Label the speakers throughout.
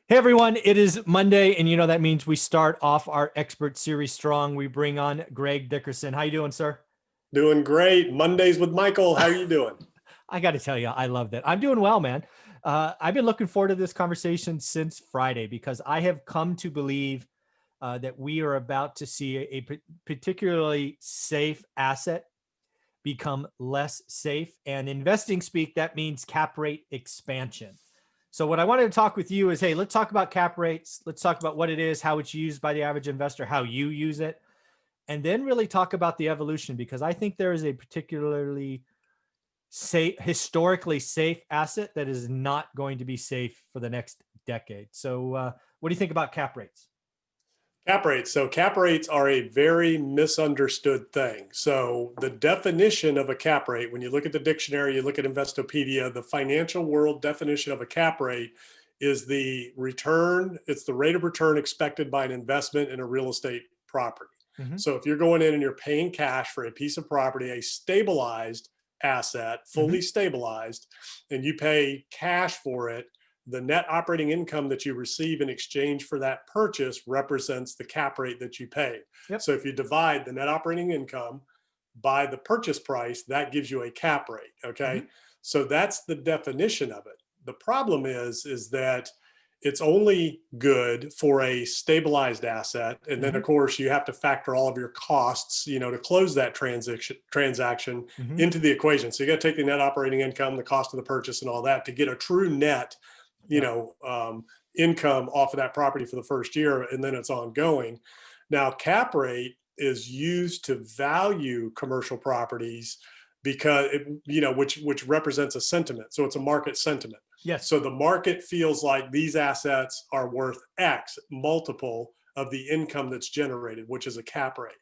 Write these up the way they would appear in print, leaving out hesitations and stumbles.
Speaker 1: Hey everyone, it is Monday, and that means we start off our expert series strong. We bring on Greg Dickerson. How you doing, sir?
Speaker 2: Doing great. Mondays with Michael. How are you doing?
Speaker 1: I got to tell you, I love that. I'm doing well, man. I've been looking forward to this conversation since Friday because I have come to believe that we are about to see a particularly safe asset become less safe. And investing speak, that means cap rate expansion. So what I wanted to talk with you is, hey, let's talk about cap rates. Let's talk about what it is, how it's used by the average investor, how you use it, and then really talk about the evolution, because I think there is a particularly safe, historically safe asset that is not going to be safe for the next decade. So what do you think about cap rates?
Speaker 2: Cap rates. So cap rates are a very misunderstood thing. So the definition of a cap rate, when you look at the dictionary, you look at Investopedia, the financial world definition of a cap rate is the return. It's the rate of return expected by an investment in a real estate property.
Speaker 1: Mm-hmm.
Speaker 2: So if you're going in and you're paying cash for a piece of property, a stabilized asset, fully stabilized, and you pay cash for it, the net operating income that you receive in exchange for that purchase represents the cap rate that you paid.
Speaker 1: Yep.
Speaker 2: So if you divide the net operating income by the purchase price, that gives you a cap rate. Okay.
Speaker 1: Mm-hmm.
Speaker 2: So that's the definition of it. The problem is that it's only good for a stabilized asset. And then of course you have to factor all of your costs, to close that transaction
Speaker 1: Mm-hmm.
Speaker 2: into the equation. So you got to take the net operating income, the cost of the purchase and all that to get a true net income off of that property for the first year, and then it's ongoing. Now, cap rate is used to value commercial properties because which represents a sentiment. So it's a market sentiment.
Speaker 1: Yes.
Speaker 2: So the market feels like these assets are worth X multiple of the income that's generated, which is a cap rate.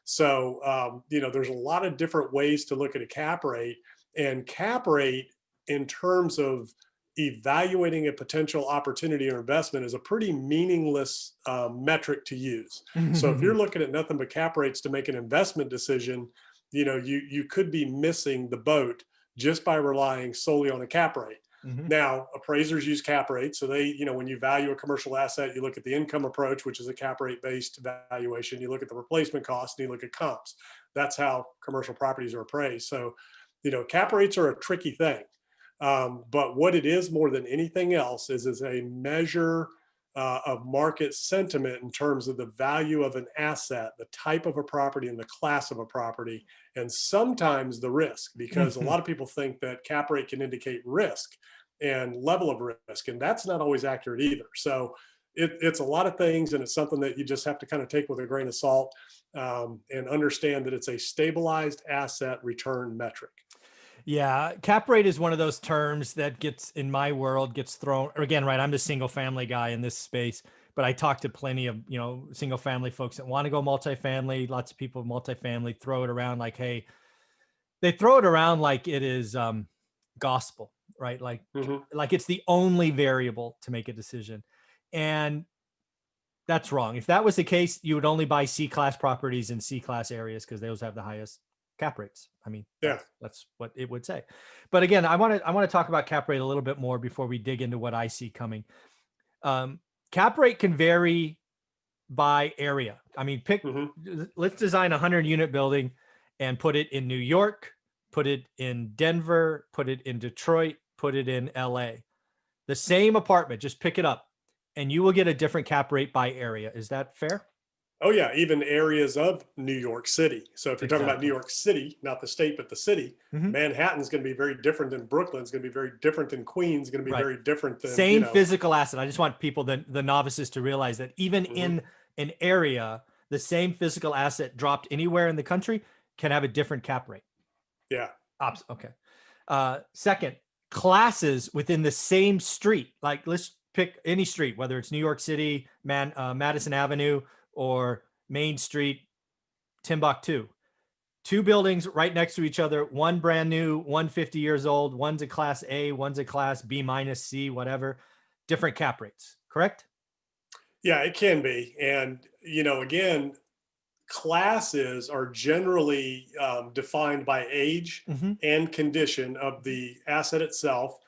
Speaker 2: So there's a lot of different ways to look at a cap rate, and cap rate in terms of evaluating a potential opportunity or investment is a pretty meaningless metric to use. So if you're looking at nothing but cap rates to make an investment decision, you could be missing the boat just by relying solely on a cap rate. Now, appraisers use cap rates. So they, when you value a commercial asset, you look at the income approach, which is a cap rate based valuation. You look at the replacement cost and you look at comps. That's how commercial properties are appraised. So, cap rates are a tricky thing. But what it is more than anything else is a measure of market sentiment in terms of the value of an asset, the type of a property and the class of a property, and sometimes the risk, because a lot of people think that cap rate can indicate risk and level of risk, and that's not always accurate either. So it's a lot of things, and it's something that you just have to kind of take with a grain of salt and understand that it's a stabilized asset return metric.
Speaker 1: Yeah, cap rate is one of those terms that in my world, gets thrown, or again, right? I'm the single family guy in this space, but I talk to plenty of, single family folks that want to go multifamily. Lots of people multifamily throw it around like, hey, they throw it around like it is gospel, right? Like it's the only variable to make a decision. And that's wrong. If that was the case, you would only buy C-class properties in C-class areas because those have the highest cap rates. I mean, that's what it would say. But again, I want to talk about cap rate a little bit more before we dig into what I see coming. Cap rate can vary by area. I mean, let's design a 100-unit building and put it in New York, put it in Denver, put it in Detroit, put it in LA. The same apartment, just pick it up, and you will get a different cap rate by area. Is that fair?
Speaker 2: Oh yeah, even areas of New York City. So if you're talking about New York City, not the state, but the city, Manhattan's going to be very different than Brooklyn. It's going to be very different than Queens. It's going to be very different than
Speaker 1: same physical asset. I just want people, the novices, to realize that even in an area, the same physical asset dropped anywhere in the country can have a different cap rate.
Speaker 2: Yeah.
Speaker 1: Okay. Second, classes within the same street. Like, let's pick any street, whether it's New York City, Madison Avenue, or Main Street, Timbuktu. Two buildings right next to each other, one brand new, one 50 years old, one's a class A, one's a class B minus C, whatever, different cap rates, correct?
Speaker 2: Yeah, it can be. And, again, classes are generally defined by age and condition of the asset itself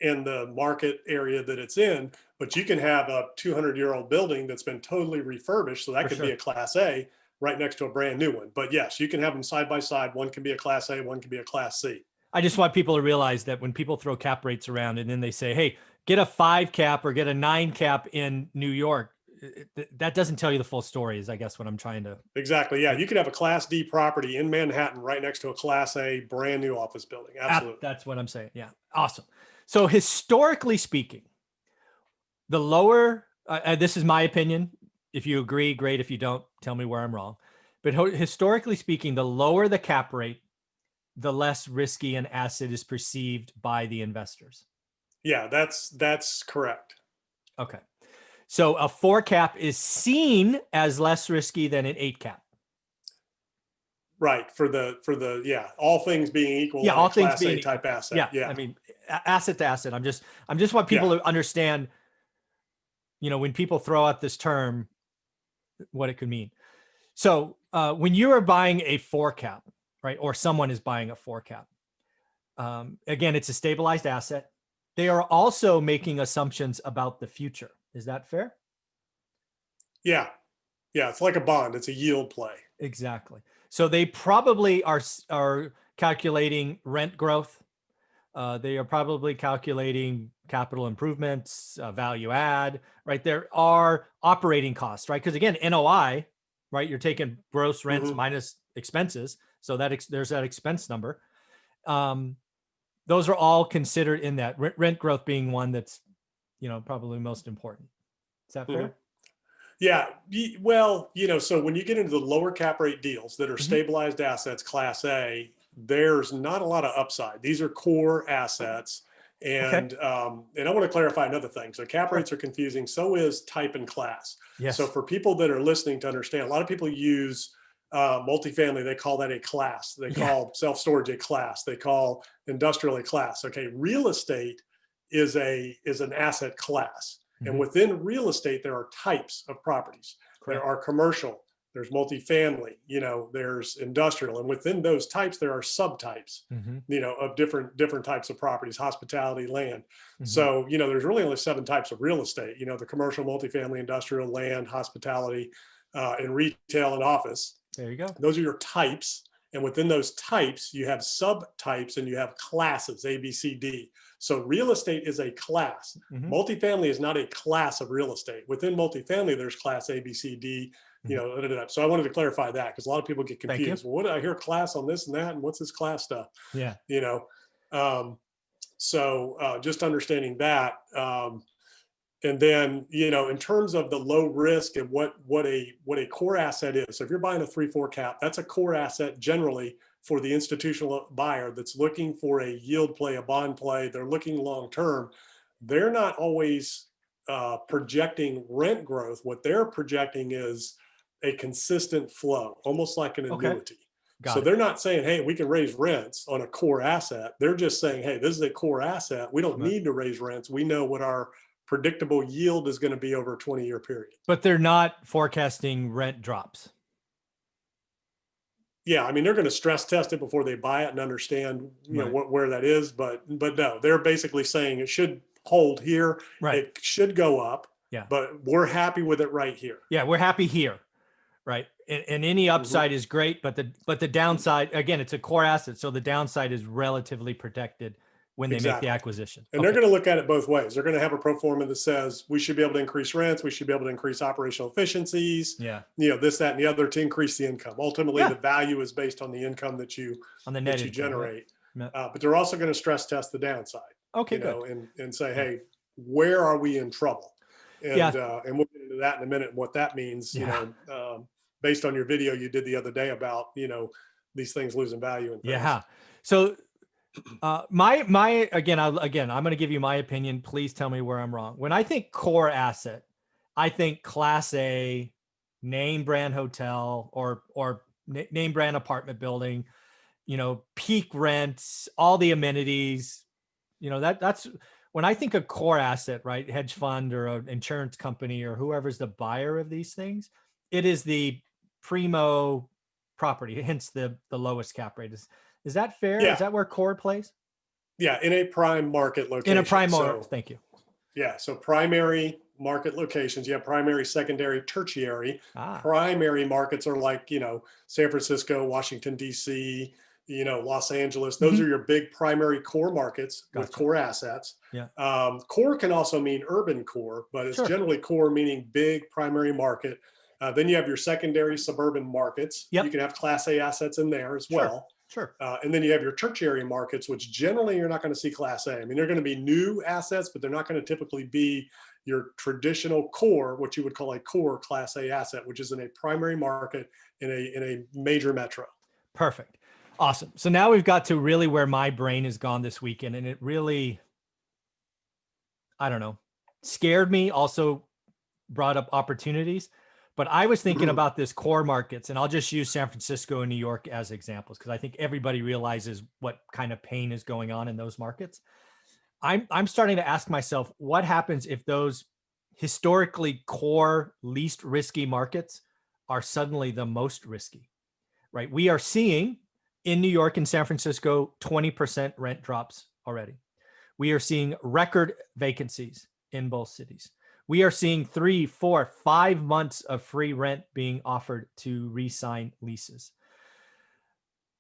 Speaker 2: and the market area that it's in. but you can have a 200-year-old building that's been totally refurbished. So that
Speaker 1: For
Speaker 2: could be
Speaker 1: sure.
Speaker 2: a Class A right next to a brand new one. But yes, you can have them side by side. One can be a Class A, one can be a Class C.
Speaker 1: I just want people to realize that when people throw cap rates around and then they say, hey, get a 5 cap or get a 9 cap in New York, that doesn't tell you the full story, is I guess what I'm trying to.
Speaker 2: Exactly. Yeah. You could have a Class D property in Manhattan right next to a Class A brand new office building. Absolutely.
Speaker 1: That's what I'm saying. Yeah. Awesome. So historically speaking, the lower, this is my opinion. If you agree, great. If you don't, tell me where I'm wrong. But historically speaking, the lower the cap rate, the less risky an asset is perceived by the investors.
Speaker 2: Yeah, that's correct.
Speaker 1: Okay. So a 4 cap is seen as less risky than an 8 cap.
Speaker 2: Right. For the yeah, all things being equal,
Speaker 1: Yeah,
Speaker 2: on
Speaker 1: all
Speaker 2: a
Speaker 1: things
Speaker 2: Class
Speaker 1: being
Speaker 2: A type asset.
Speaker 1: yeah.
Speaker 2: Yeah.
Speaker 1: I mean, asset to asset. I'm just want people to understand, when people throw out this term, what it could mean. So when you are buying a 4 cap, right, or someone is buying a 4 cap, again, it's a stabilized asset. They are also making assumptions about the future. Is that fair?
Speaker 2: Yeah. Yeah. It's like a bond. It's a yield play.
Speaker 1: Exactly. So they probably are calculating rent growth. They are probably calculating capital improvements, value add, right? There are operating costs, right? Because again, NOI, right? You're taking gross rents minus expenses. So there's that expense number. Those are all considered in that, rent growth being one that's, probably most important. Is that fair?
Speaker 2: Yeah. Well, so when you get into the lower cap rate deals that are stabilized assets, Class A, there's not a lot of upside. These are core assets. And and I want to clarify another thing. So cap rates are confusing. So is type and class.
Speaker 1: Yes.
Speaker 2: So for people that are listening to understand, a lot of people use multifamily. They call that a class. They call self-storage a class. They call industrial a class. Okay. Real estate is an asset class. And within real estate, there are types of properties. Correct. There are commercial, there's multifamily, there's industrial. And within those types, there are subtypes, of different types of properties, hospitality, land. So, there's really only 7 types of real estate, the commercial, multifamily, industrial, land, hospitality, and retail and office.
Speaker 1: There you go.
Speaker 2: Those are your types. And within those types, you have subtypes and you have classes, A, B, C, D. So real estate is a class. Multifamily is not a class of real estate. Within multifamily, there's class A, B, C, D, So I wanted to clarify that because a lot of people get confused. Well, what did I hear class on this and that? And what's this class stuff?
Speaker 1: Yeah.
Speaker 2: So just understanding that. And then, in terms of the low risk and what a core asset is. So if you're buying a 3-4 cap, that's a core asset generally for the institutional buyer that's looking for a yield play, a bond play. They're looking long term. They're not always projecting rent growth. What they're projecting is a consistent flow, almost like an annuity. So they're not saying, hey, we can raise rents on a core asset. They're just saying, hey, this is a core asset. We don't need to raise rents. We know what our predictable yield is going to be over a 20-year period.
Speaker 1: But they're not forecasting rent drops.
Speaker 2: Yeah, I mean, they're going to stress test it before they buy it and understand, where that is. But no, they're basically saying it should hold here.
Speaker 1: Right.
Speaker 2: It should go up.
Speaker 1: Yeah.
Speaker 2: But we're happy with it right here.
Speaker 1: Yeah, we're happy here. Right. And any upside is great, but the downside, again, it's a core asset. So the downside is relatively protected when they make the acquisition.
Speaker 2: And they're going to look at it both ways. They're going to have a pro forma that says we should be able to increase rents. We should be able to increase operational efficiencies. Yeah. This, that, and the other to increase the income. Ultimately, the value is based on the income that you generate. Right? But they're also going to stress test the downside.
Speaker 1: Okay, good.
Speaker 2: And say, hey, where are we in trouble? And and we'll get into that in a minute and what that means. Based on your video you did the other day about these things losing value and things.
Speaker 1: Yeah. So my again, I'm going to give you my opinion. Please tell me where I'm wrong. When I think core asset, I think Class A, name brand hotel or name brand apartment building. Peak rents, all the amenities. That's when I think of core asset, right? Hedge fund or an insurance company or whoever's the buyer of these things. It is the primo property, hence the lowest cap rate. Is that fair? Yeah. Is that where core plays?
Speaker 2: Yeah, in a prime market location.
Speaker 1: In a prime market, thank you.
Speaker 2: Yeah. So primary market locations, you have primary, secondary, tertiary.
Speaker 1: Ah,
Speaker 2: Primary markets are like, San Francisco, Washington, D.C., Los Angeles. Those
Speaker 1: mhm,
Speaker 2: are your big primary core markets with
Speaker 1: gotcha.
Speaker 2: core assets.
Speaker 1: Yeah,
Speaker 2: Core can also mean urban core, but it's
Speaker 1: sure.
Speaker 2: generally core meaning big primary market. Then you have your secondary suburban markets. You
Speaker 1: Yep,
Speaker 2: can have Class A assets in there as
Speaker 1: sure,
Speaker 2: well.
Speaker 1: sure.
Speaker 2: And then you have your tertiary markets, which generally you're not going to see Class A. I mean, they're going to be new assets, but they're not going to typically be your traditional core, what you would call a core Class A asset, which is in a primary market in a major metro.
Speaker 1: Perfect. Awesome. So now we've got to really where my brain has gone this weekend, and it really, I don't know, scared me, also brought up opportunities. But I was thinking
Speaker 2: Mhm.
Speaker 1: about this core markets, and I'll just use San Francisco and New York as examples because I think everybody realizes what kind of pain is going on in those markets. I'm starting to ask myself, what happens if those historically core, least risky markets are suddenly the most risky, right? We are seeing in New York and San Francisco 20% rent drops already. We are seeing record vacancies in both cities. We are seeing 3, 4, 5 months of free rent being offered to re-sign leases.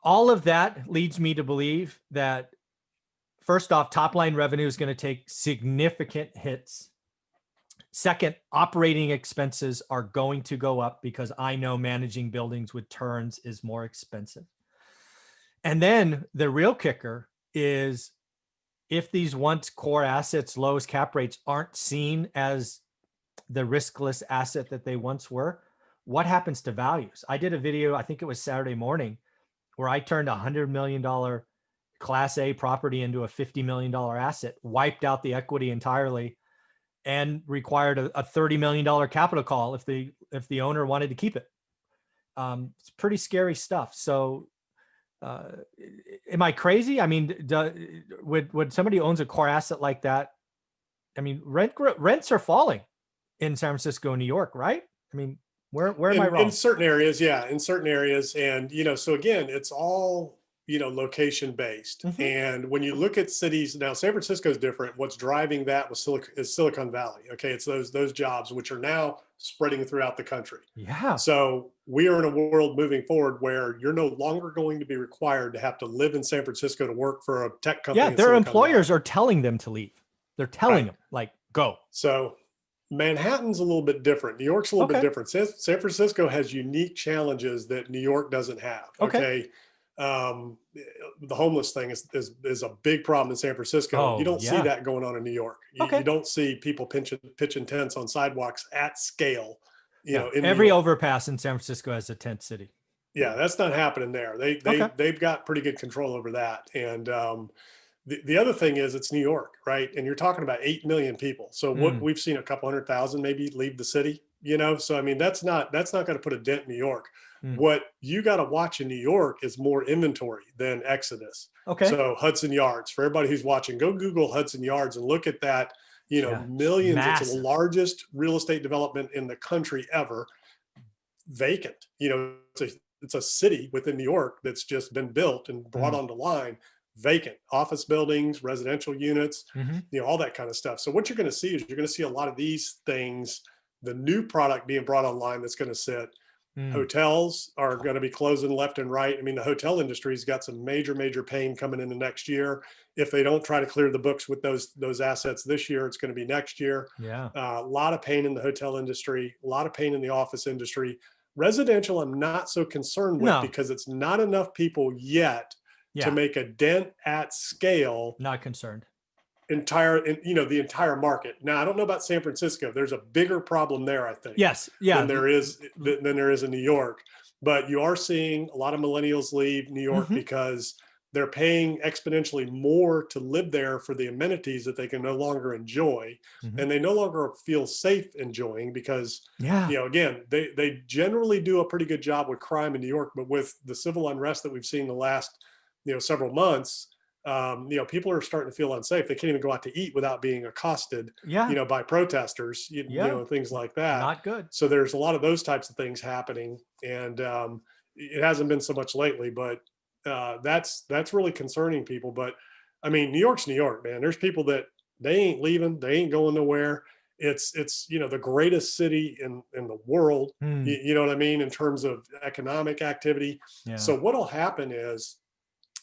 Speaker 1: All of that leads me to believe that, first off, top line revenue is going to take significant hits. Second, operating expenses are going to go up because I know managing buildings with turns is more expensive. And then the real kicker is, if these once core assets, lowest cap rates, aren't seen as the riskless asset that they once were, what happens to values? I did a video, I think it was Saturday morning, where I turned $100 million Class A property into a $50 million asset, wiped out the equity entirely, and required a $30 million capital call if the owner wanted to keep it. It's pretty scary stuff. So, uh, am I crazy? I mean, would somebody who owns a core asset like that? I mean, rents are falling in San Francisco and New York, right? I mean, where am I
Speaker 2: In
Speaker 1: wrong?
Speaker 2: certain areas, yeah, in certain areas. And, so again, it's all, location based.
Speaker 1: Mm-hmm.
Speaker 2: And when you look at cities now, San Francisco is different. What's driving that is Silicon Valley. Okay. It's those jobs, which are now spreading throughout the country.
Speaker 1: Yeah,
Speaker 2: So we are in a world moving forward where you're no longer going to be required to have to live in San Francisco to work for a tech
Speaker 1: yeah.
Speaker 2: company in
Speaker 1: Their
Speaker 2: Silicon Valley.
Speaker 1: employers are telling them to leave. They're telling
Speaker 2: Right.
Speaker 1: them, like, go.
Speaker 2: So Manhattan's a little bit different. New York's a little bit
Speaker 1: Okay.
Speaker 2: different. San Francisco has unique challenges that New York doesn't have.
Speaker 1: Okay.
Speaker 2: Okay. The homeless thing is a big problem in San Francisco. You
Speaker 1: Oh
Speaker 2: don't see
Speaker 1: yeah.
Speaker 2: that going on in New York. You
Speaker 1: Okay.
Speaker 2: don't see people pitching tents on sidewalks at scale,
Speaker 1: Yeah.
Speaker 2: in New
Speaker 1: Every
Speaker 2: York.
Speaker 1: overpass in San Francisco has a tent city.
Speaker 2: Yeah, that's not happening there.
Speaker 1: Okay.
Speaker 2: They've got pretty good control over that. And the other thing is it's New York, right? And you're talking about 8 million people. So what
Speaker 1: Mm,
Speaker 2: we've seen a couple 100,000 maybe leave the city, So I mean that's not going to put a dent in New York.
Speaker 1: mm.
Speaker 2: What you got to watch in New York is more inventory than Exodus.
Speaker 1: Okay.
Speaker 2: So Hudson Yards, for everybody who's watching, go Google Hudson Yards and look at that,
Speaker 1: Yeah. It's
Speaker 2: millions. It's the
Speaker 1: massive.
Speaker 2: largest real estate development in the country ever, vacant. It's a city within New York that's just been built and brought
Speaker 1: Mm,
Speaker 2: onto line, vacant office buildings, residential units,
Speaker 1: mm-hmm.
Speaker 2: all that kind of stuff. So what you're going to see is you're going to see a lot of these things, the new product being brought online that's going to sit.
Speaker 1: Mm.
Speaker 2: Hotels are going to be closing left and right. I mean, the hotel industry's got some major pain coming into next year. If they don't try to clear the books with those assets this year, it's going to be next year.
Speaker 1: Yeah.
Speaker 2: A lot of pain in the hotel industry, a lot of pain in the office industry. Residential, I'm not so concerned with
Speaker 1: No.
Speaker 2: because it's not enough people yet to
Speaker 1: Yeah.
Speaker 2: make a dent at scale
Speaker 1: Not concerned.
Speaker 2: the entire market. Now, I don't know about San Francisco. There's a bigger problem there, I think,
Speaker 1: Yes. Yeah.
Speaker 2: than there is in New York. But you are seeing a lot of millennials leave New York
Speaker 1: Mm-hmm.
Speaker 2: because they're paying exponentially more to live there for the amenities that they can no longer enjoy,
Speaker 1: Mm-hmm.
Speaker 2: and they no longer feel safe enjoying because
Speaker 1: Yeah.
Speaker 2: again, they generally do a pretty good job with crime in New York, but with the civil unrest that we've seen the last several months, people are starting to feel unsafe. They can't even go out to eat without being accosted,
Speaker 1: Yeah.
Speaker 2: by protesters,
Speaker 1: Yeah.
Speaker 2: things like that.
Speaker 1: Not good.
Speaker 2: So there's a lot of those types of things happening, and it hasn't been so much lately, but that's really concerning people. But I mean, New York's New York, man. There's people that They ain't leaving. They ain't going nowhere. It's the greatest city in the world.
Speaker 1: Hmm.
Speaker 2: You know what I mean, in terms of economic activity.
Speaker 1: Yeah.
Speaker 2: So what'll happen is,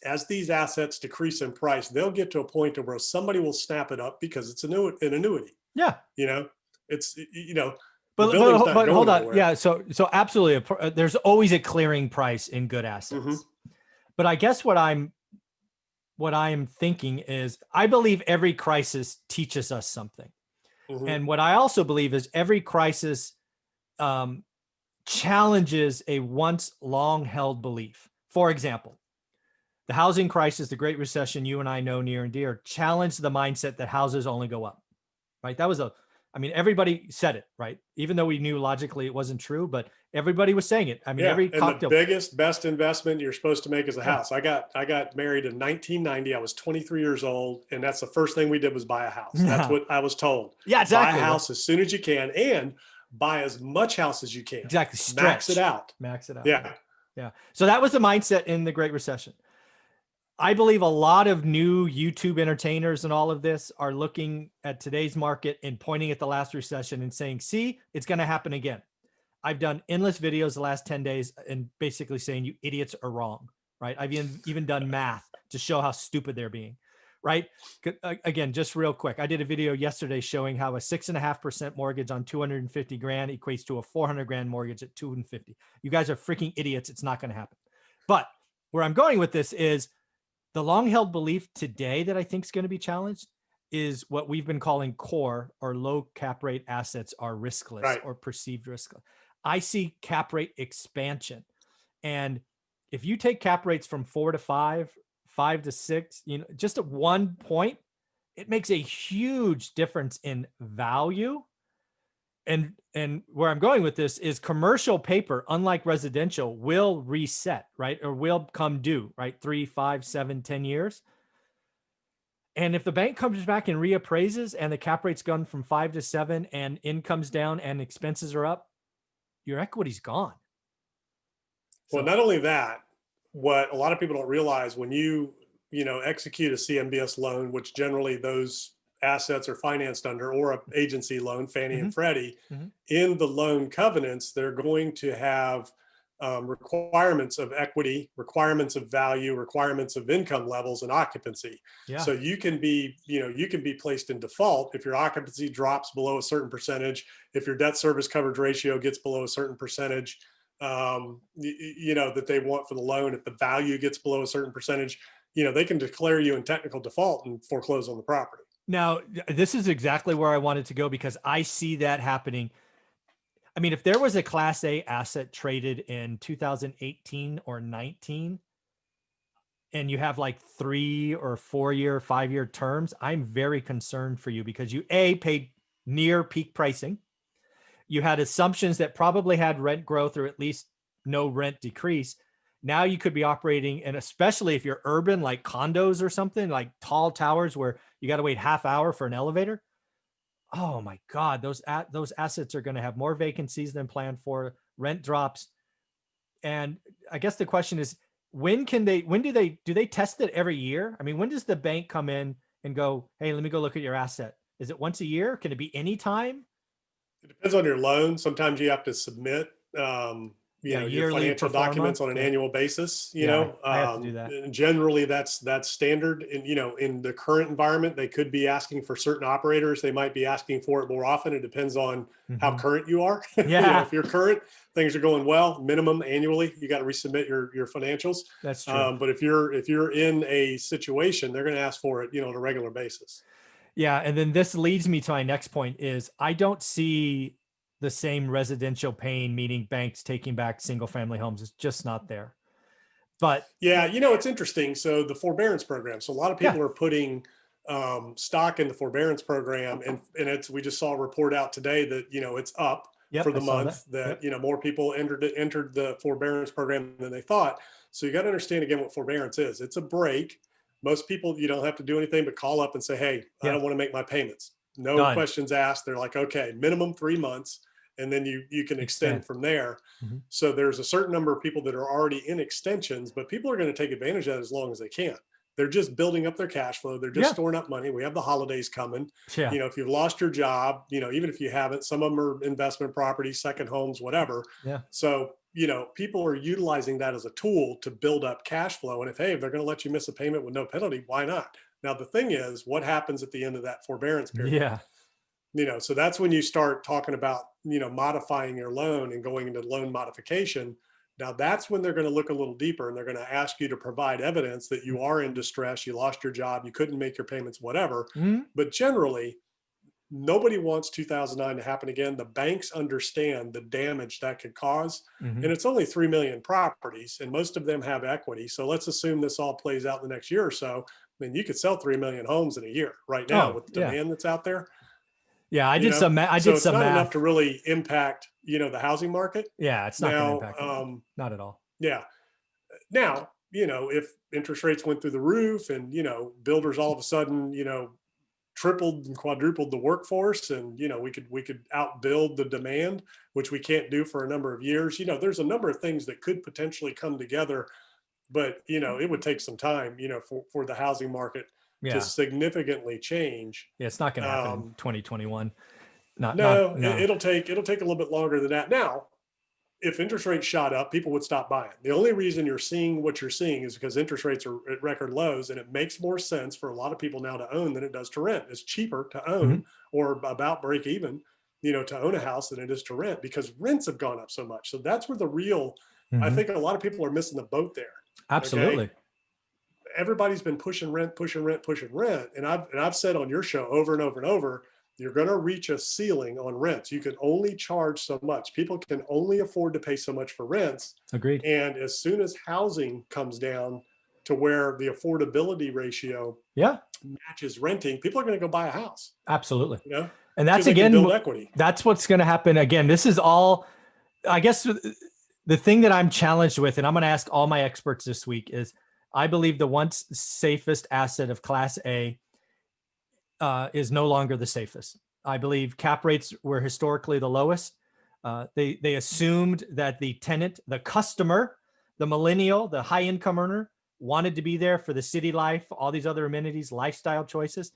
Speaker 2: as these assets decrease in price, they'll get to a point where somebody will snap it up because it's an annuity.
Speaker 1: Yeah.
Speaker 2: You know, the
Speaker 1: But
Speaker 2: building's not
Speaker 1: hold
Speaker 2: going
Speaker 1: on.
Speaker 2: anywhere.
Speaker 1: Yeah. So absolutely, there's always a clearing price in good
Speaker 2: Hmm.
Speaker 1: assets. But I guess what I'm thinking is, I believe every crisis teaches us something.
Speaker 2: Hmm.
Speaker 1: And what I also believe is every crisis um, challenges a once long held belief. For example, the housing crisis, the Great Recession, you and I know near and dear, challenged the mindset that houses only go up, right? Everybody said it, right? Even though we knew logically it wasn't true, but everybody was saying it. I mean,
Speaker 2: Yeah,
Speaker 1: every
Speaker 2: and the
Speaker 1: cocktail.
Speaker 2: best investment you're supposed to make is a
Speaker 1: Yeah.
Speaker 2: house. I got married in 1990. I was 23 years old, and that's the first thing we did was buy a house. That's what I was told.
Speaker 1: Yeah,
Speaker 2: Buy a
Speaker 1: exactly.
Speaker 2: house as soon as you can, and buy as much house as you can.
Speaker 1: Exactly.
Speaker 2: Max it
Speaker 1: Stretch.
Speaker 2: out.
Speaker 1: Max it out.
Speaker 2: Yeah.
Speaker 1: Yeah. So that was the mindset in the Great Recession. I believe a lot of new YouTube entertainers and all of this are looking at today's market and pointing at the last recession and saying, see, it's going to happen again. I've done endless videos the last 10 days and basically saying you idiots are wrong, right? I've even done math to show how stupid they're being, right? Again, just real quick. I did a video yesterday showing how a 6.5% mortgage on 250 grand equates to a 400 grand mortgage at 250. You guys are freaking idiots. It's not going to happen. But where I'm going with this is, the long held belief today that I think is going to be challenged is what we've been calling core or low cap rate assets are riskless
Speaker 2: Right.
Speaker 1: or perceived riskless. I see cap rate expansion. And if you take cap rates from 4 to 5, 5 to 6, just at 1 point, it makes a huge difference in value. And where I'm going with this is commercial paper, unlike residential, will reset, right? Or will come due, right? 3, 5, 7, 10 years. And if the bank comes back and reappraises and the cap rate's gone from 5 to 7 and income's down and expenses are up, your equity's gone.
Speaker 2: Well, not only that, what a lot of people don't realize, when you execute a CMBS loan, which generally those assets are financed under, or a agency loan, Fannie and Freddie, in the loan covenants, they're going to have requirements of equity, requirements of value, requirements of income levels, and occupancy.
Speaker 1: Yeah.
Speaker 2: So you can be placed in default if your occupancy drops below a certain percentage, if your debt service coverage ratio gets below a certain percentage, that they want for the loan. If the value gets below a certain percentage, they can declare you in technical default and foreclose on the property.
Speaker 1: Now, this is exactly where I wanted to go, because I see that happening. I mean, if there was a Class A asset traded in 2018 or 19, and you have like 3 or 4 year, 5 year terms, I'm very concerned for you, because you paid near peak pricing. You had assumptions that probably had rent growth or at least no rent decrease. Now you could be operating, and especially if you're urban, like condos or something, like tall towers where you got to wait half hour for an elevator. Oh my God, those assets are going to have more vacancies than planned for, rent drops. And I guess the question is, do they test it every year? I mean, when does the bank come in and go, hey, let me go look at your asset? Is it once a year? Can it be any time?
Speaker 2: It depends on your loan. Sometimes you have to submit, your
Speaker 1: Yearly
Speaker 2: financial
Speaker 1: pro forma.
Speaker 2: documents on an annual basis.
Speaker 1: I have to do that.
Speaker 2: And generally that's standard. And in the current environment, they could be asking for certain operators. They might be asking for it more often. It depends on how current you are.
Speaker 1: Yeah.
Speaker 2: If you're current, things are going well. Minimum annually, you got to resubmit your financials.
Speaker 1: That's true.
Speaker 2: But if you're in a situation, they're going to ask for it, on a regular basis.
Speaker 1: Yeah. And then this leads me to my next point is, I don't see the same residential pain, meaning banks taking back single family homes. It's just not there. But
Speaker 2: yeah, it's interesting. So the forbearance program. So a lot of people are putting stock in the forbearance program, and we just saw a report out today that it's up for the month. That more people entered the forbearance program than they thought. So you got to understand again what forbearance is. It's a break. Most people, you don't have to do anything but call up and say, hey, I don't want to make my payments. No
Speaker 1: Done.
Speaker 2: questions asked. They're like, okay, minimum 3 months. And then you can extend from there. So there's a certain number of people that are already in extensions, but people are going to take advantage of that as long as they can. They're just building up their cash flow. They're just
Speaker 1: Yeah.
Speaker 2: storing up money. We have the holidays coming.
Speaker 1: Yeah.
Speaker 2: If you've lost your job, even if you haven't, some of them are investment properties, second homes, whatever.
Speaker 1: Yeah.
Speaker 2: So, people are utilizing that as a tool to build up cash flow. And if they're going to let you miss a payment with no penalty, why not? Now, the thing is, what happens at the end of that forbearance period?
Speaker 1: Yeah.
Speaker 2: So that's when you start talking about, modifying your loan and going into loan modification. Now that's when they're going to look a little deeper, and they're going to ask you to provide evidence that you are in distress, you lost your job, you couldn't make your payments, whatever.
Speaker 1: Mhm.
Speaker 2: But generally, nobody wants 2009 to happen again. The banks understand the damage that could cause.
Speaker 1: Mhm.
Speaker 2: And it's only 3 million properties, and most of them have equity. So let's assume this all plays out in the next year or so. I mean, you could sell 3 million homes in a year right now
Speaker 1: Oh,
Speaker 2: with the
Speaker 1: yeah.
Speaker 2: demand that's out there.
Speaker 1: Yeah. I
Speaker 2: you
Speaker 1: did
Speaker 2: know
Speaker 1: some, I
Speaker 2: so
Speaker 1: did
Speaker 2: it's
Speaker 1: some
Speaker 2: not enough
Speaker 1: math.
Speaker 2: to really impact the housing market.
Speaker 1: Yeah. It's not going to
Speaker 2: Now,
Speaker 1: impact it. Not at all.
Speaker 2: yeah, now, if interest rates went through the roof, and builders all of a sudden tripled and quadrupled the workforce, and we could outbuild the demand, which we can't do for a number of years. There's a number of things that could potentially come together, but it would take some time for the housing market to
Speaker 1: Yeah.
Speaker 2: significantly change.
Speaker 1: Yeah. It's not going to happen in
Speaker 2: um,
Speaker 1: 2021.
Speaker 2: no,
Speaker 1: No.
Speaker 2: it'll take a little bit longer than that. Now, if interest rates shot up, people would stop buying. The only reason you're seeing what you're seeing is because interest rates are at record lows, and it makes more sense for a lot of people now to own than it does to rent. It's cheaper to own,
Speaker 1: Mhm.
Speaker 2: or about break even, to own a house than it is to rent, because rents have gone up so much. So that's where I
Speaker 1: Mhm.
Speaker 2: think a lot of people are missing the boat there. Okay.
Speaker 1: Absolutely.
Speaker 2: Everybody's been pushing rent, pushing rent, pushing rent. And I've said on your show over and over and over, you're going to reach a ceiling on rents. You can only charge so much. People can only afford to pay so much for rents.
Speaker 1: Agreed.
Speaker 2: And as soon as housing comes down to where the affordability ratio
Speaker 1: Yeah.
Speaker 2: matches renting, people are going to go buy a house,
Speaker 1: Absolutely.
Speaker 2: you know,
Speaker 1: And
Speaker 2: because
Speaker 1: that's
Speaker 2: they can
Speaker 1: again,
Speaker 2: build equity.
Speaker 1: that's what's going to happen. Again, this is all, I guess the thing that I'm challenged with, and I'm going to ask all my experts this week, is I believe the once safest asset of Class A is no longer the safest. I believe cap rates were historically the lowest. They assumed that the tenant, the customer, the millennial, the high income earner wanted to be there for the city life, all these other amenities, lifestyle choices.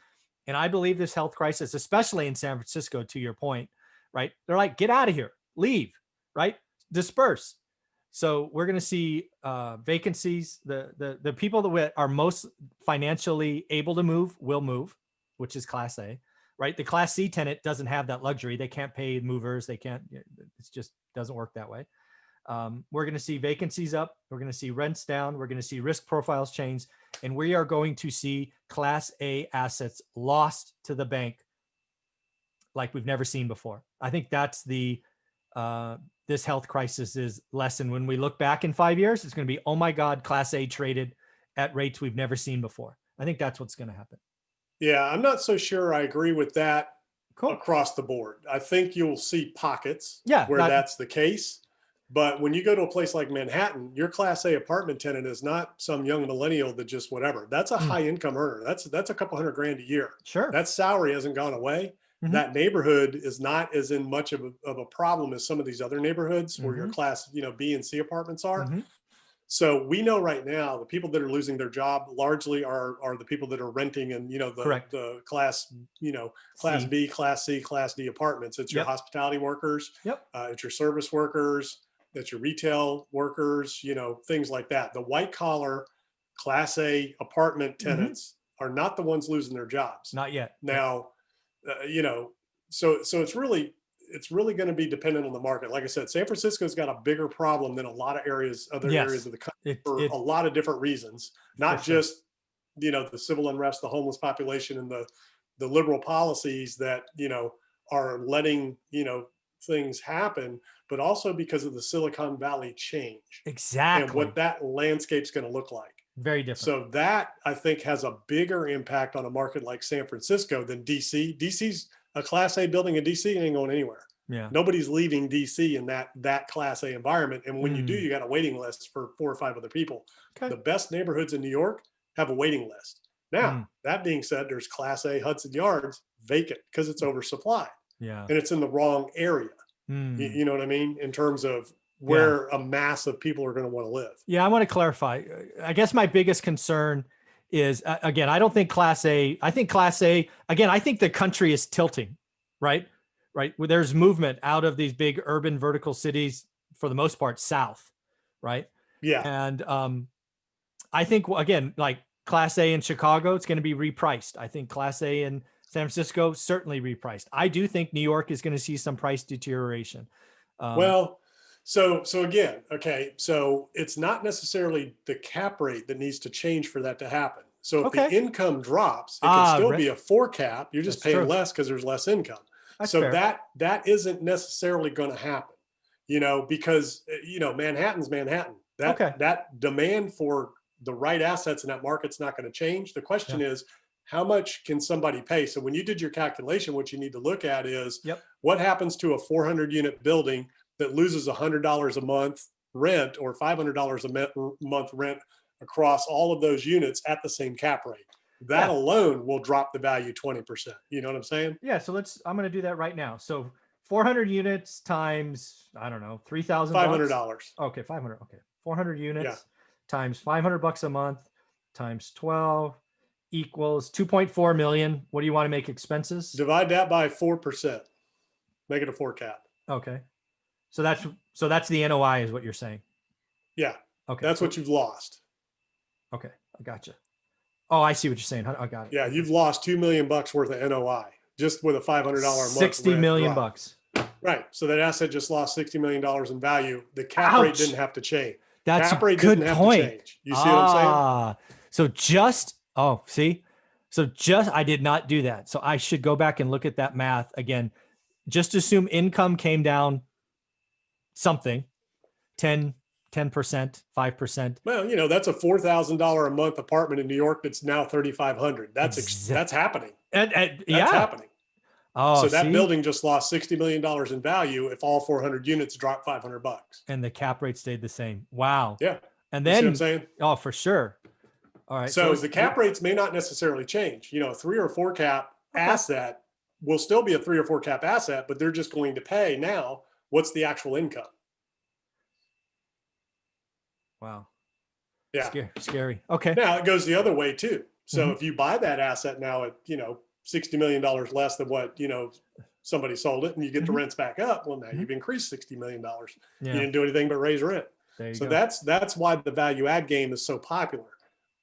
Speaker 1: And I believe this health crisis, especially in San Francisco, to your point, right? They're like, get out of here, leave, right? Disperse. So we're going to see vacancies. The people that are most financially able to move will move, which is Class A, right? The Class C tenant doesn't have that luxury. They can't pay movers. They can't. It just doesn't work that way. We're going to see vacancies up. We're going to see rents down. We're going to see risk profiles change, and we are going to see Class A assets lost to the bank like we've never seen before. I think that's this health crisis is lesson. When we look back in 5 years, it's going to be, oh my God, Class A traded at rates we've never seen before. I think that's what's going to happen.
Speaker 2: Yeah, I'm not so sure I agree with that
Speaker 1: Cool.
Speaker 2: across the board. I think you'll see pockets
Speaker 1: Yeah,
Speaker 2: where that's the case. But when you go to a place like Manhattan, your Class A apartment tenant is not some young millennial that just whatever. That's a high income earner. That's a couple $100,000 a year.
Speaker 1: Sure.
Speaker 2: That salary hasn't gone away.
Speaker 1: Mhm.
Speaker 2: That neighborhood is not as in much of a problem as some of these other neighborhoods where your
Speaker 1: Mhm.
Speaker 2: Class B and C apartments are.
Speaker 1: Mhm.
Speaker 2: So we know right now the people that are losing their job largely are the people that are renting in
Speaker 1: Correct.
Speaker 2: the class Class
Speaker 1: C.
Speaker 2: B, Class C, Class D apartments. It's your
Speaker 1: Yep.
Speaker 2: hospitality workers,
Speaker 1: Yep.
Speaker 2: it's your service workers, it's your retail workers, things like that. The white collar Class A apartment tenants are not the ones losing their jobs
Speaker 1: Not yet.
Speaker 2: now. So it's really going to be dependent on the market. Like I said, San Francisco's got a bigger problem than a lot of other
Speaker 1: Yes.
Speaker 2: areas of the country
Speaker 1: It,
Speaker 2: for
Speaker 1: it,
Speaker 2: a lot of different reasons. Not
Speaker 1: sure.
Speaker 2: just the civil unrest, the homeless population, and the liberal policies that are letting things happen, but also because of the Silicon Valley change and
Speaker 1: Exactly.
Speaker 2: what that landscape's going to look like.
Speaker 1: Very different.
Speaker 2: So that I think has a bigger impact on a market like San Francisco than DC. DC's a Class A building in DC ain't going anywhere.
Speaker 1: Yeah.
Speaker 2: Nobody's leaving DC in that Class A environment. And when you do, you got a waiting list for 4 or 5 other people.
Speaker 1: Okay.
Speaker 2: The best neighborhoods in New York have a waiting list. Now, that being said, there's Class A Hudson Yards vacant because it's oversupplied.
Speaker 1: Yeah.
Speaker 2: And it's in the wrong area. You know what I mean? In terms of where a mass of people are going to want to live.
Speaker 1: Yeah, I want to clarify. I guess my biggest concern is again, I don't think Class A. I think Class A again. I think the country is tilting, right? Right. Where there's movement out of these big urban vertical cities for the most part south, right?
Speaker 2: Yeah.
Speaker 1: And I think again, like Class A in Chicago, it's going to be repriced. I think Class A in San Francisco certainly repriced. I do think New York is going to see some price deterioration.
Speaker 2: Well, so again, okay, so it's not necessarily the cap rate that needs to change for that to happen. So if the
Speaker 1: Okay.
Speaker 2: income drops, it can still be a 4 cap. You're just
Speaker 1: That's
Speaker 2: paying
Speaker 1: true.
Speaker 2: less because there's less income.
Speaker 1: That's
Speaker 2: So
Speaker 1: fair.
Speaker 2: that isn't necessarily going to happen, because Manhattan's Manhattan.
Speaker 1: Okay.
Speaker 2: That demand for the right assets in that market's not going to change. The question
Speaker 1: Yeah.
Speaker 2: is, how much can somebody pay? So when you did your calculation, what you need to look at is
Speaker 1: Yep.
Speaker 2: what happens to a 400 unit building that loses $100 a month rent or $500 a month rent across all of those units at the same cap rate. That
Speaker 1: Yeah.
Speaker 2: alone will drop the value 20%. You know what I'm saying?
Speaker 1: Yeah. So I'm going to do that right now. So 400 units times, I don't know, 3,000 bucks.
Speaker 2: $500.
Speaker 1: Okay. 500. Okay. 400 units
Speaker 2: Yeah.
Speaker 1: times 500 bucks a month times 12 equals 2.4 million. What do you want to make expenses?
Speaker 2: Divide that by 4%. Make it a 4 cap.
Speaker 1: Okay. So that's the NOI is what you're saying.
Speaker 2: Yeah.
Speaker 1: Okay.
Speaker 2: That's what you've lost.
Speaker 1: Okay. I gotcha. Oh, I see what you're saying. I got it.
Speaker 2: Yeah.
Speaker 1: Okay.
Speaker 2: You've lost $2 million worth of NOI just with a $500 a month.
Speaker 1: 60 million
Speaker 2: drop.
Speaker 1: bucks.
Speaker 2: Right. So that asset just lost $60 million in value. The cap
Speaker 1: Ouch.
Speaker 2: rate didn't have to change.
Speaker 1: That's
Speaker 2: cap rate
Speaker 1: a good
Speaker 2: didn't have
Speaker 1: point.
Speaker 2: to change. You see what I'm saying?
Speaker 1: So I did not do that. So I should go back and look at that math again. Just assume income came down something, 10%, 5%.
Speaker 2: Well, that's a $4,000 a month apartment in New York that's now $3,500. That's happening. That's happening.
Speaker 1: Oh,
Speaker 2: so that building just lost $60 million in value if all 400 units dropped $500.
Speaker 1: And the cap rate stayed the same. Wow.
Speaker 2: Yeah.
Speaker 1: And
Speaker 2: You
Speaker 1: then,
Speaker 2: see what I'm saying?
Speaker 1: Oh, for sure. All right.
Speaker 2: So the cap rates may not necessarily change. A 3 or 4 cap asset will still be a 3 or 4 cap asset, but they're just going to pay now. What's the actual income?
Speaker 1: Wow.
Speaker 2: Yeah.
Speaker 1: Scary. Okay.
Speaker 2: Now it goes the other way too. So if you buy that asset now at, $60 million less than what, somebody sold it and you get the rents back up, well, now you've increased $60 million.
Speaker 1: Yeah.
Speaker 2: You didn't do anything but raise rent. So that's why the value add game is so popular,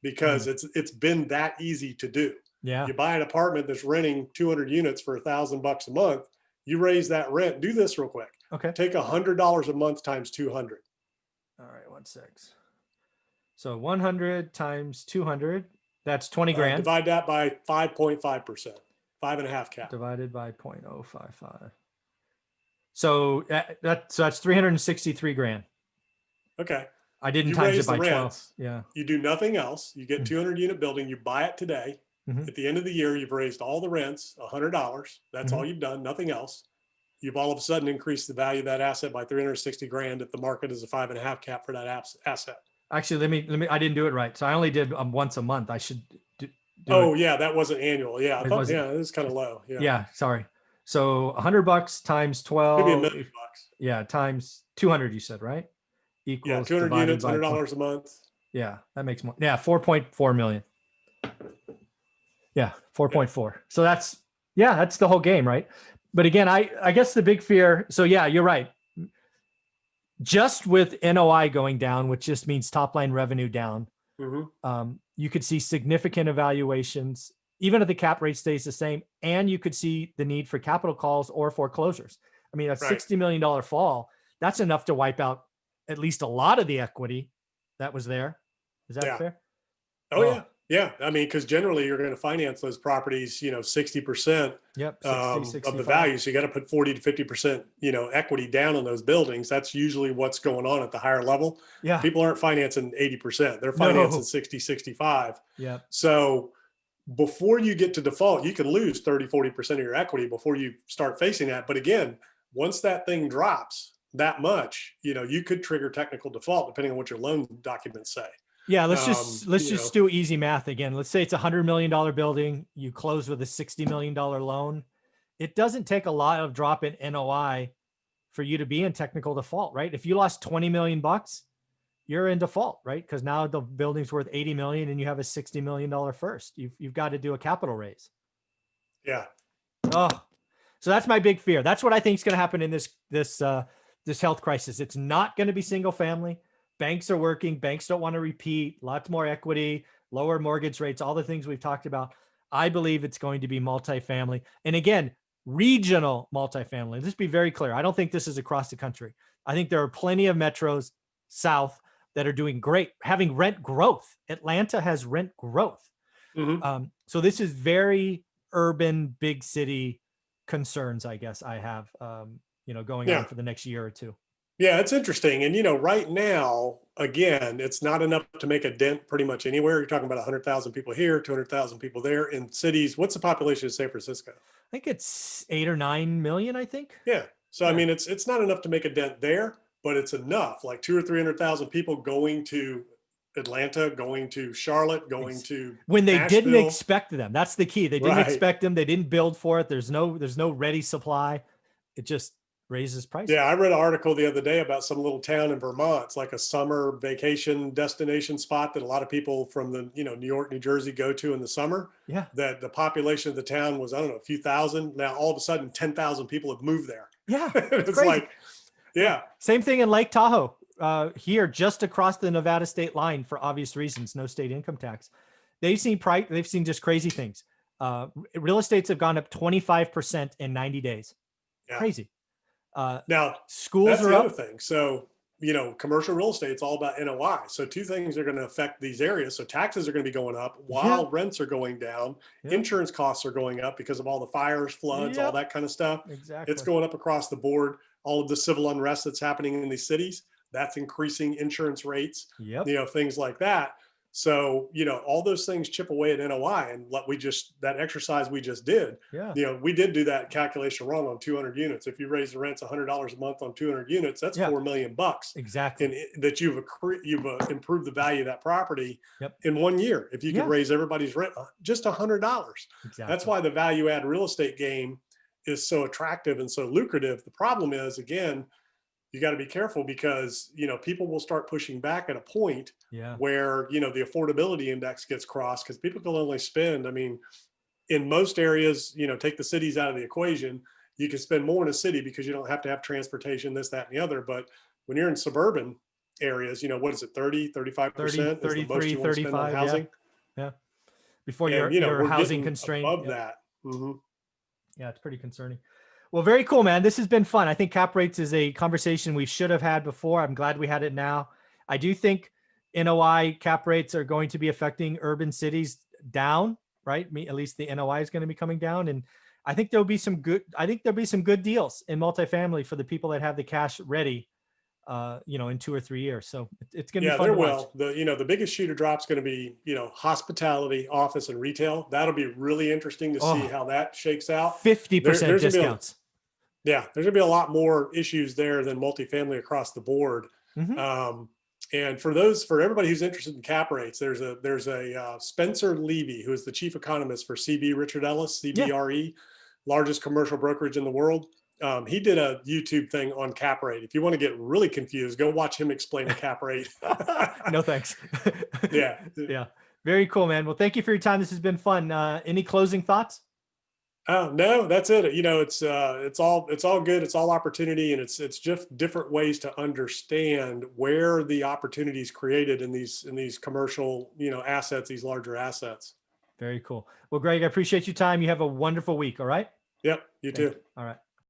Speaker 2: because it's been that easy to do.
Speaker 1: Yeah.
Speaker 2: You buy an apartment that's renting 200 units for $1,000 a month. You raise that rent. Do this real quick.
Speaker 1: Okay.
Speaker 2: Take $100 a month times 200.
Speaker 1: All right. 1 sec. So 100 times 200, that's 20 grand.
Speaker 2: Divide that by 5.5%, 5.5 cap.
Speaker 1: Divided by 0.055. So that's 363 grand.
Speaker 2: Okay.
Speaker 1: I didn't times it by 12. Yeah.
Speaker 2: You do nothing else. You get 200 unit building. You buy it today. At the end of the year, you've raised all the rents, $100. That's all you've done. Nothing else. You've all of a sudden increased the value of that asset by 360 grand if the market is a 5.5 cap for that asset.
Speaker 1: Actually, let me. I didn't do it right. So I only did once a month. I should do
Speaker 2: yeah, that wasn't annual. Yeah, I thought, it was kind of low.
Speaker 1: Yeah, sorry. So $100 times 12.
Speaker 2: Maybe $1 million.
Speaker 1: Yeah, times 200. You said right? Equals
Speaker 2: 200 units, $100 a month.
Speaker 1: Yeah, that makes more. Yeah, 4.4 million. Yeah, 4.4. So that's the whole game, right? But again, I guess the big fear. So yeah, you're right. Just with NOI going down, which just means top line revenue down, you could see significant evaluations, even if the cap rate stays the same, and you could see the need for capital calls or foreclosures. I mean, a $60 million fall, that's enough to wipe out at least a lot of the equity that was there. Is that fair?
Speaker 2: Oh, yeah. Yeah. I mean, because generally you're going to finance those properties, 60% of the value. So you got to put 40 to 50%, equity down on those buildings. That's usually what's going on at the higher level.
Speaker 1: Yeah.
Speaker 2: People aren't financing 80%. They're financing 60, 65.
Speaker 1: Yeah.
Speaker 2: So before you get to default, you can lose 30, 40% of your equity before you start facing that. But again, once that thing drops that much, you could trigger technical default depending on what your loan documents say.
Speaker 1: Yeah, let's just do easy math again. Let's say it's a $100 million building. You close with a $60 million loan. It doesn't take a lot of drop in NOI for you to be in technical default, right? If you lost 20 million bucks, you're in default, right? Because now the building's worth 80 million and you have a $60 million first. You've got to do a capital raise.
Speaker 2: Yeah.
Speaker 1: Oh, so that's my big fear. That's what I think is going to happen in this health crisis. It's not going to be single family. Banks are working. Banks don't want to repeat. Lots more equity, lower mortgage rates, all the things we've talked about. I believe it's going to be multifamily. And again, regional multifamily. Let's be very clear. I don't think this is across the country. I think there are plenty of metros south that are doing great, having rent growth. Atlanta has rent growth. So this is very urban, big city concerns, I guess I have, going on for the next year or two.
Speaker 2: Yeah, it's interesting. And, right now, again, it's not enough to make a dent pretty much anywhere. You're talking about 100,000 people here, 200,000 people there in cities. What's the population of San Francisco?
Speaker 1: I think it's 8 or 9 million, I think.
Speaker 2: Yeah. So,
Speaker 1: Yeah.
Speaker 2: I mean, it's not enough to make a dent there, but it's enough, like 200,000 or 300,000 people going to Atlanta, going to Charlotte, going to
Speaker 1: when they didn't
Speaker 2: Nashville.
Speaker 1: expect them. That's the key. They didn't expect them. They didn't build for it. There's no ready supply. It just raises prices.
Speaker 2: Yeah, I read an article the other day about some little town in Vermont. It's like a summer vacation destination spot that a lot of people from the New York, New Jersey go to in the summer.
Speaker 1: Yeah.
Speaker 2: That the population of the town was, I don't know, a few thousand. Now all of a sudden 10,000 people have moved there.
Speaker 1: Yeah.
Speaker 2: It's
Speaker 1: crazy.
Speaker 2: like, yeah.
Speaker 1: Same thing in Lake Tahoe. Here, just across the Nevada state line, for obvious reasons, no state income tax. They've seen just crazy things. Real estates have gone up 25% in 90 days.
Speaker 2: Yeah.
Speaker 1: Crazy.
Speaker 2: Now
Speaker 1: schools
Speaker 2: that's
Speaker 1: are
Speaker 2: the
Speaker 1: up.
Speaker 2: other thing. So, commercial real estate, it's all about NOI. So two things are going to affect these areas. So taxes are going to be going up while rents are going down. Insurance costs are going up because of all the fires, floods, all that kind of stuff.
Speaker 1: Exactly.
Speaker 2: It's going up across the board. All of the civil unrest that's happening in these cities, that's increasing insurance rates, things like that. So, all those things chip away at NOI. And that exercise we just did, we did do that calculation wrong on 200 units. If you raise the rents $100 a month on 200 units, that's $4 million.
Speaker 1: Exactly.
Speaker 2: And that you've improved the value of that property in 1 year. If you could raise everybody's rent just $100. Exactly. That's why the value add real estate game is so attractive and so lucrative. The problem is, again, you got to be careful because, people will start pushing back at a point where, the affordability index gets crossed because people can only spend, in most areas, take the cities out of the equation, you can spend more in a city because you don't have to have transportation, this, that, and the other. But when you're in suburban areas, what is it, 30, 35%
Speaker 1: 30,
Speaker 2: is the most you want to spend on housing?
Speaker 1: Yeah. Before
Speaker 2: and,
Speaker 1: you're
Speaker 2: we're
Speaker 1: housing
Speaker 2: getting
Speaker 1: constraint.
Speaker 2: above that. Mm-hmm.
Speaker 1: Yeah, it's pretty concerning. Well, very cool, man. This has been fun. I think cap rates is a conversation we should have had before. I'm glad we had it now. I do think NOI cap rates are going to be affecting urban cities down, right? At least the NOI is going to be coming down. And I think there'll be some good deals in multifamily for the people that have the cash ready, in 2 or 3 years. So it's going to be fun to watch.
Speaker 2: The biggest shoe to drop is going to be, hospitality, office, and retail. That'll be really interesting to see how that shakes out.
Speaker 1: 50% discounts.
Speaker 2: There's going to be a lot more issues there than multifamily across the board.
Speaker 1: Mm-hmm.
Speaker 2: And for everybody who's interested in cap rates, there's a Spencer Levy, who is the chief economist for CB Richard Ellis, CBRE, largest commercial brokerage in the world. He did a YouTube thing on cap rate. If you want to get really confused, go watch him explain a cap rate.
Speaker 1: No, thanks.
Speaker 2: Yeah.
Speaker 1: Very cool, man. Well, thank you for your time. This has been fun. Any closing thoughts?
Speaker 2: Oh, no, that's it. It's all good. It's all opportunity. And it's just different ways to understand where the opportunity is created in these commercial, assets, these larger assets.
Speaker 1: Very cool. Well, Greg, I appreciate your time. You have a wonderful week. All right.
Speaker 2: Yep. You too.
Speaker 1: All right.